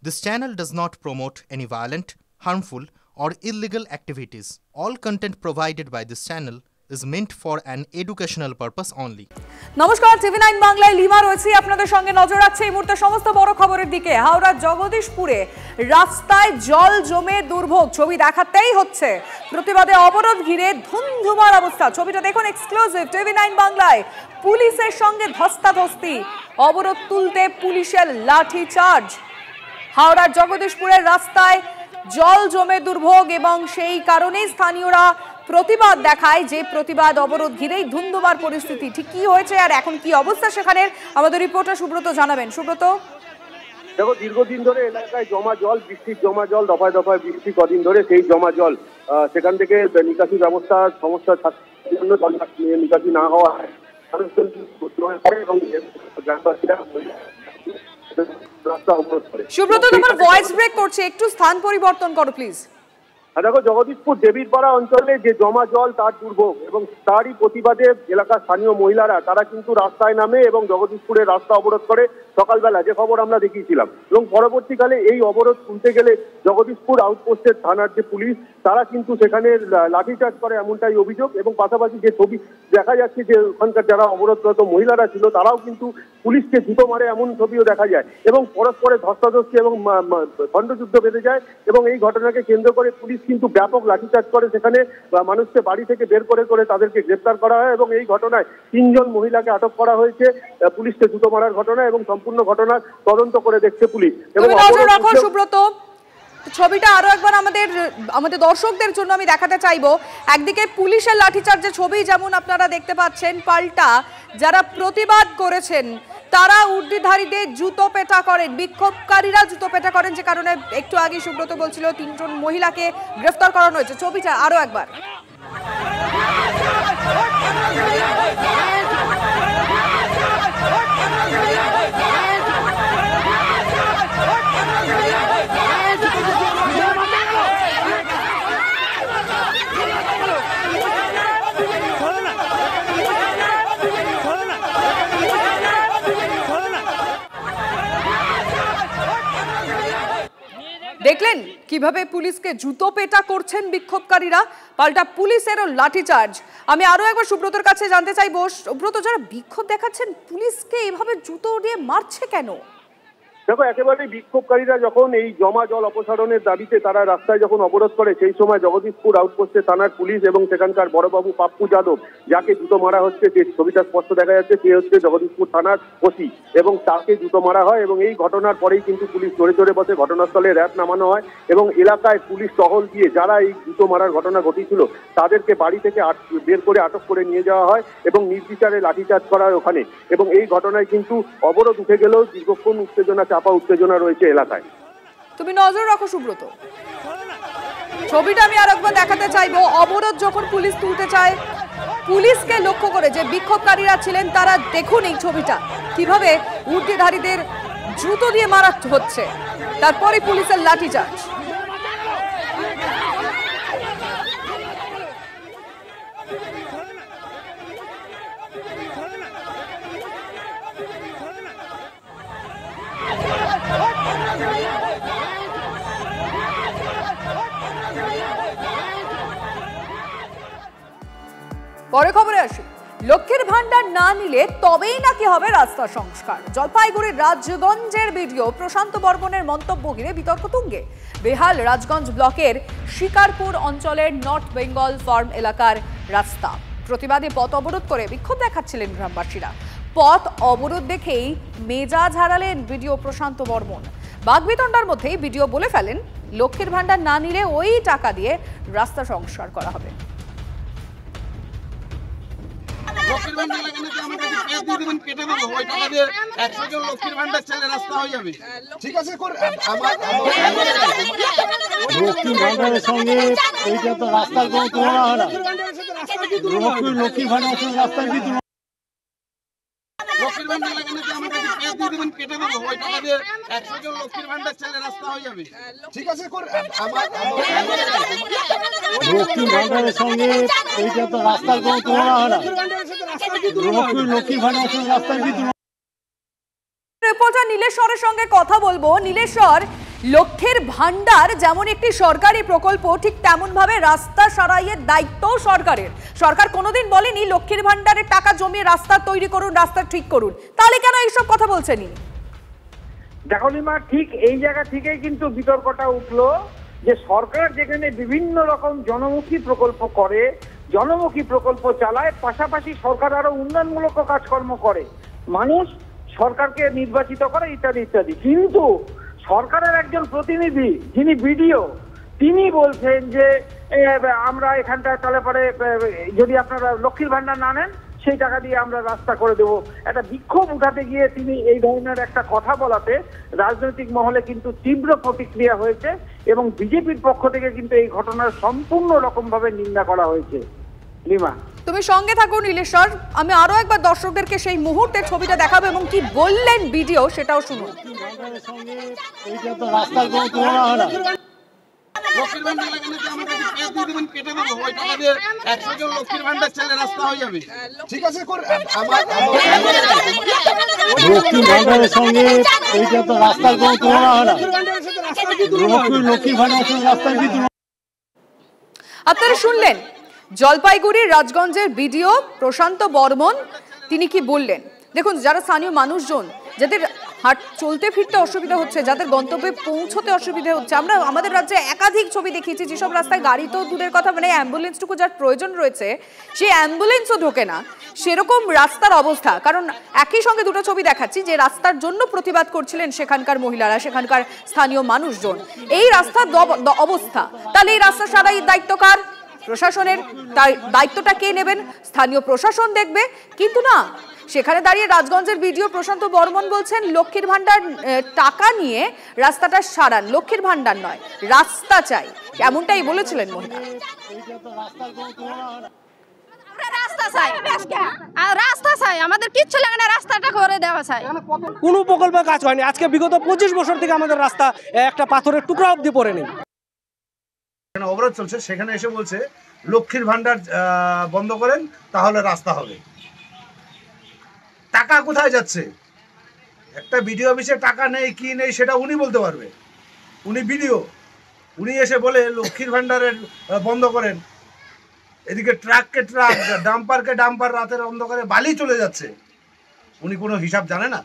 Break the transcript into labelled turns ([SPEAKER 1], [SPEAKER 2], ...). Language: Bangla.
[SPEAKER 1] This channel does not promote any violent, harmful, or illegal activities. All content provided by this channel is meant for an educational purpose only.
[SPEAKER 2] নমস্কার, টিভি9 বাংলায় লিমা রয়েছে আপনাদের সঙ্গে। নজর রাখছে এই মুহূর্তে সমস্ত বড় খবরের দিকে। হাওড়ার জগদীশপুরে রাস্তায় জল জমে দুর্ভোগ, ছবি দেখাতেই হচ্ছে। প্রতিবাদে অবরোধ ঘিরে ধুমধুমার অবস্থা। ছবিটা দেখুন, এক্সক্লুসিভ টিভি9 বাংলায়। পুলিশের সঙ্গে ধস্তাধস্তি, অবরোধ তুলতে পুলিশের লাঠি চার্জ। হাওড়ার জগদীশপুরের রাস্তায় জল জমে দুর্ভোগ এবং সেই কারণেই স্থানীয়রা প্রতিবাদ দেখায়। যে প্রতিবাদ অবরোধ ঘিরেই ধুমধুমার পরিস্থিতি। ঠিক কি হয়েছে আর এখন কি অবস্থা সেখানের, আমাদের রিপোর্টার সুব্রত জানাবেন। সুব্রত,
[SPEAKER 3] দেখো, দীর্ঘদিন ধরে এলাকায় জমা জল, বৃষ্টির জমা জল, দফায় দফায় বৃষ্টি কদিন ধরে সেই জমা জল সেখান থেকে নিকাশি ব্যবস্থা সমস্যা থাকার জন্য জল নিকাশি না হওয়া
[SPEAKER 2] সুব্রত, তোমার ভয়েস ব্রেক করছে, একটু স্থান পরিবর্তন করো প্লিজ।
[SPEAKER 3] দেখো, জগদীশপুর দেবীরপাড়া অঞ্চলে যে জমা জল তার দুর্ভোগ এবং তারই প্রতিবাদে এলাকার স্থানীয় মহিলারা তারা কিন্তু রাস্তায় নামে এবং জগদীশপুরের রাস্তা অবরোধ করে সকালবেলা, যে খবর আমরা দেখিয়েছিলাম। এবং পরবর্তীকালে এই অবরোধ তুলতে গেলে জগদীশপুর আউটপোস্টের থানার যে পুলিশ তারা কিন্তু সেখানে লাঠিচার্জ করে, এমনটাই অভিযোগ। এবং পাশাপাশি যে ছবি দেখা যাচ্ছে যে ওখানকার যারা অবরোধরত মহিলারা ছিল তারাও কিন্তু পুলিশকে জুতো মারে, এমন ছবিও দেখা যায়। এবং পরস্পরের ধস্তাধস্তি এবং খণ্ডযুদ্ধ বেঁধে যায়। এবং এই ঘটনাকে কেন্দ্র করে পুলিশ কিন্তু ব্যাপক লাঠিচার্জ করে, সেখানে মানুষকে বাড়ি থেকে বের করে করে তাদেরকে গ্রেপ্তার করা হয়। এবং এই ঘটনায় 3 জন মহিলাকে আটক করা হয়েছে পুলিশকে জুতো মারার ঘটনায়, এবং সম্পূর্ণ ঘটনার তদন্ত করে দেখছে পুলিশ। এবং
[SPEAKER 2] সুব্রত, ছবিটা আরো একবার আমাদের দর্শকদের জন্য আমি দেখাতে চাইবো। একদিকে পুলিশের লাঠিচার্জের ছবি যেমন আপনারা দেখতে পাচ্ছেন, পাল্টা যারা প্রতিবাদ করেছেন তারা ঊর্ধ্বধারীদের জুতো পেটা করেন, বিক্ষোভকারীরা জুতো পেটা করেন, যে কারণে একটু আগে সুব্রত বলছিল 3 জন মহিলাকে গ্রেফতার করানো হয়েছে। ছবিটা আরো একবার। দেখলেন কিভাবে পুলিশকে জুতো পেটা করছেন বিক্ষোভকারীরা, পাল্টা পুলিশেরও লাঠিচার্জ। আমি আরো একবার সুব্রতর কাছে জানতে চাইবো, সুব্রত, যারা বিক্ষোভ দেখাচ্ছেন পুলিশকে এভাবে জুতো দিয়ে মারছে কেন?
[SPEAKER 3] দেখো, একেবারে বিক্ষোভকারীরা যখন এই জমা জল অপসারণের দাবিতে তারা রাস্তায় যখন অবরোধ করে, সেই সময় জগদীশপুর আউটপোস্টে থানার পুলিশ এবং সেখানকার বড়বাবু পাপ্পু যাদব, যাকে জুতো মারা হচ্ছে, যে ছবিটা স্পষ্ট দেখা যাচ্ছে, সে হচ্ছে জগদীশপুর থানার ওসি, এবং তাকে জুতো মারা হয়। এবং এই ঘটনার পরেই কিন্তু পুলিশ জোরে জোরে বসে, ঘটনাস্থলে র্যাব নামানো হয় এবং এলাকায় পুলিশ টহল দিয়ে যারা এই জুতো মারার ঘটনা ঘটিয়েছিল তাদেরকে বাড়ি থেকে বের করে আটক করে নিয়ে যাওয়া হয় এবং নির্বিচারে লাঠিচার্জ করা হয় ওখানে। এবং এই ঘটনায় কিন্তু অবরোধ উঠে গেলেও দীর্ঘক্ষণ উত্তেজনা রয়েছে এলাকায়।
[SPEAKER 2] তুমি নজর রাখো সুব্রত। ছবিটা আমি আরেকবার দেখাতে চাইবো। অবরোধ যখন পুলিশ তুলতে চায়, পুলিশকে লক্ষ্য করে যে বিক্ষোভকারীরা ছিলেন তারা দেখুন এই ছবিটা, কিভাবে ঊর্ধ্বধারীদের জুতো দিয়ে মারা হচ্ছে, তারপরে পুলিশের লাঠিচার্জ। পরে খবরে আসি। লক্ষ্মীর ভান্ডার না নিলে তবেই নাকি হবে রাস্তা সংস্কার। জলপাইগুড়ির রাজগঞ্জের ভিডিও প্রশান্ত বর্মনের মন্তব্য ঘিরে বিতর্ক তুঙ্গে। বেহাল রাজগঞ্জ ব্লকের শিকারপুর অঞ্চলের নর্থ বেঙ্গল ফার্ম এলাকার রাস্তা প্রতিবাদে পথ অবরোধ করে বিক্ষোভ দেখাচ্ছিলেন গ্রামবাসীরা। পথ অবরোধ দেখেই মেজাজ হারালেন ভিডিও প্রশান্ত বর্মন। বাগবিতণ্ডার মধ্যেই ভিডিও বলে ফেলেন, লক্ষ্মীর ভান্ডার না নিলে ওই টাকা দিয়ে রাস্তা সংস্কার করা হবে।
[SPEAKER 4] লক্ষ্মীর ভান্ডার লাগানো তো আমাকে পেজ দিয়ে দিবেন, কেটে দেবো, ওই টাকা দিয়ে 100 জন লক্ষ্মীর ভান্ডার চাইলে রাস্তা হয়ে যাবে। ঠিক আছে, আমার
[SPEAKER 5] লক্ষ্মীর ভান্ডারের সঙ্গে এইটা তো রাস্তার কোনো তুলনা হয় না। লক্ষ্মীর ভান্ডারের রাস্তার কি তুলনা?
[SPEAKER 4] লক্ষ্মীর ভান্ডার লাগানো তো আমাকে পেজ দিয়ে দিবেন, কেটে দেবো, ওই টাকা দিয়ে 100 জন লক্ষ্মীর ভান্ডার চাইলে রাস্তা হয়ে যাবে। ঠিক আছে, আমার
[SPEAKER 5] লক্ষ্মীর ভান্ডারের সঙ্গে এইটা তো রাস্তার কোনো তুলনা হয় না। লক্ষ্মীর ভান্ডারের রাস্তার কি তুলনা?
[SPEAKER 2] রিপোর্টার নীলেশ্বরের সঙ্গে কথা বলবো। নীলেশ্বর, লক্ষ্যের ভান্ডার যেমন একটি সরকারি প্রকল্প, ঠিক তেমন ভাবে রাস্তা সারাইয়ের দায়িত্বও সরকারের। সরকার কোনোদিন বলেনি লক্ষ্মীর ভান্ডারের টাকা জমিয়ে রাস্তা তৈরি করুন, রাস্তা ঠিক করুন। তাহলে কেন এইসব কথা বলছেন?
[SPEAKER 6] দেখো লিমা, ঠিক এই জায়গা থেকেই কিন্তু বিতর্কটা উঠলো যে সরকার যেখানে বিভিন্ন রকম জনমুখী প্রকল্প করে, জনমুখী প্রকল্প চালায়, পাশাপাশি সরকার আরো উন্নয়নমূলক কাজকর্ম করে, মানুষ সরকারকে নির্বাচিত করে ইত্যাদি ইত্যাদি। কিন্তু সরকারের একজন প্রতিনিধি যিনি বিডিও, তিনি বলছেন যে আমরা এখানটা তাহলে পরে যদি আপনারা লক্ষ্মীর ভান্ডার না নেন সেই টাকা দিয়ে আমরা রাস্তা করে দেবো। একটা বিক্ষোভ উঠাতে গিয়ে তিনি এই ধরনের একটা কথা বলাতে রাজনৈতিক মহলে কিন্তু তীব্র প্রতিক্রিয়া হয়েছে এবং বিজেপির পক্ষ থেকে কিন্তু এই ঘটনার সম্পূর্ণ রকম ভাবে নিন্দা করা হয়েছে। লিমা,
[SPEAKER 2] তুমি সঙ্গে থাকুন ইলেশ্বর, আমি আরো একবার দর্শকদেরকে সেই মুহূর্তের ছবিটা দেখাবো এবং কি বললেন ভিডিও সেটাও শুনুন।
[SPEAKER 5] এইটা তো রাস্তার কোনো তুলনা হয় না।
[SPEAKER 4] লক্ষ্মীর ভান্ডার লাগানো তো আমাকে পেজ দিয়ে দেবেন, কেটে দেবো, ওই টাকা দিয়ে 100 জন লক্ষ্মীর ভান্ডার ছেলে রাস্তা হয়ে যাবে। ঠিক আছে,
[SPEAKER 5] লক্ষ্মীর ভান্ডারের সঙ্গে এইটা তো রাস্তার কোনো তুলনা হয় না। লক্ষ্মীর ভান্ডারের সঙ্গে রাস্তার কি তুলনা?
[SPEAKER 2] আপনারা শুনলেন জলপাইগুড়ির রাজগঞ্জের বিডিও প্রশান্ত বর্মন, তিনি কি বললেন। দেখুন, যারা স্থানীয় মানুষজন, যাদের চলতে ফিরতে অসুবিধা হচ্ছে, যাদের গন্তব্যে পৌঁছতে অসুবিধা হচ্ছে, আমরা আমাদের রাজ্যে একাধিক ছবি দেখিয়েছি যেসব রাস্তায় গাড়ি তো দূরের কথা, মানে অ্যাম্বুলেন্সটুকু যার প্রয়োজন রয়েছে সেই অ্যাম্বুলেন্সও ঢোকে না, সেরকম রাস্তার অবস্থা। কারণ একই সঙ্গে দুটো ছবি দেখাচ্ছি যে রাস্তার জন্য প্রতিবাদ করছিলেন সেখানকার মহিলারা, সেখানকার স্থানীয় মানুষজন। এই রাস্তার অবস্থা, তাহলে এই রাস্তা সারাই দায়িত্ব কার? প্রশাসনের। তাই দায়িত্বটা কে নেবেন? স্থানীয় প্রশাসন দেখবে। কিন্তু না, সেখানে দাঁড়িয়ে রাজগঞ্জের ভিডিও প্রশান্ত বর্মন বলছেন লক্ষ্মীর ভান্ডার টাকা নিয়ে রাস্তাটা সারান, লক্ষ্মীর ভান্ডার নয়, রাস্তা চাই, এমনটাই বলেছিলেন মহিলা।
[SPEAKER 7] রাস্তা চাই, আমাদের কিচ্ছু লাগে না, রাস্তাটা করে দেওয়া চাই।
[SPEAKER 8] কোনো প্রকল্পে কাজ হয়নি, আজকে বিগত 25 বছর থেকে আমাদের রাস্তা একটা পাথরের টুকরা অব্দি পড়ে নেই।
[SPEAKER 9] অবরোধ চলছে, সেখানে এসে বলছে লক্ষ্মীর ভান্ডার বন্ধ করেন তাহলে রাস্তা হবে। টাকা কোথায় যাচ্ছে? একটা বিডিও অফিসে টাকা নেই কি নেই সেটা উনি বলতে পারবে, উনি বিডিও। উনি এসে বলে লক্ষ্মীর ভান্ডারের বন্ধ করেন, এদিকে ট্রাককে ট্রাক, ডাম্পারকে ডাম্পার, রাতের অন্ধকারে বালি চলে যাচ্ছে। উনি কোনো হিসাব জানে না?